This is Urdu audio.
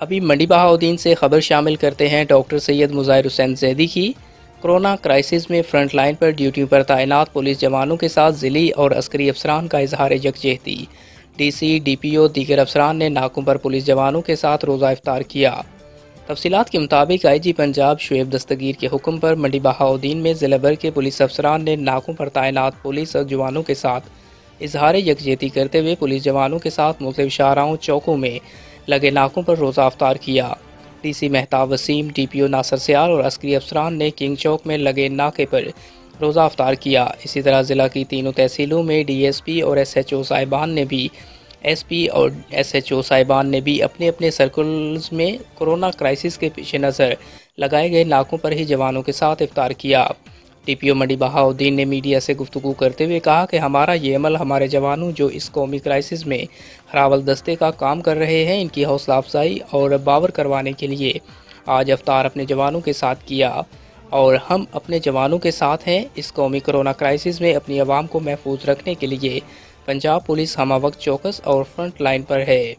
ابھی منڈی بہاؤدین سے خبر شامل کرتے ہیں ڈاکٹر سید مظاہر حسین زیدی کی۔ کورونا کرائسس میں فرنٹ لائن پر ڈیوٹی پر تعینات پولیس جوانوں کے ساتھ ضلعی اور عسکری افسران کا اظہار یکجہتی۔ ڈی سی، ڈی پی او دیگر افسران نے ناکوں پر پولیس جوانوں کے ساتھ روزہ افطار کیا۔ تفصیلات کے مطابق آئی جی پنجاب شعیب دستگیر کے حکم پر منڈی بہاؤدین میں ضلع بھر کے پولیس افسران نے ناکوں پر تعینات پولیس جوانوں کے ساتھ اظہار یکجہتی کرتے ہوئے پولیس جوانوں کے ساتھ مختلف شاہراہوں چوکوں میں لگے ناکوں پر روزہ افطار کیا۔ D C Mehtab Waseem, D P O Nasir Sial اور عسکری افسران نے کنگ چوک میں لگے ناکے پر روزہ افطار کیا۔ اسی طرح ضلع کی تینوں تحصیلوں میں ڈی ایس پی اور ایس ایچ او صاحبان نے بھی اپنے اپنے سرکلز میں کورونا کرائسس کے پیش نظر لگائے گئے ناکوں پر ہی جوانوں کے ساتھ افطار کیا۔ ڈی پی او منڈی بہاؤدین نے میڈیا سے گفتگو کرتے ہوئے کہا کہ ہمارا یہ عمل ہمارے جوانوں جو اس قومی کرائسس میں ہراول دستے کا کام کر رہے ہیں ان کی حوصلہ افزائی اور باور کروانے کے لیے آج افطار اپنے جوانوں کے ساتھ کیا اور ہم اپنے جوانوں کے ساتھ ہیں۔ اس قومی کورونا کرائسس میں اپنی عوام کو محفوظ رکھنے کے لیے پنجاب پولیس ہمہ وقت چوکس اور فرنٹ لائن پر ہے۔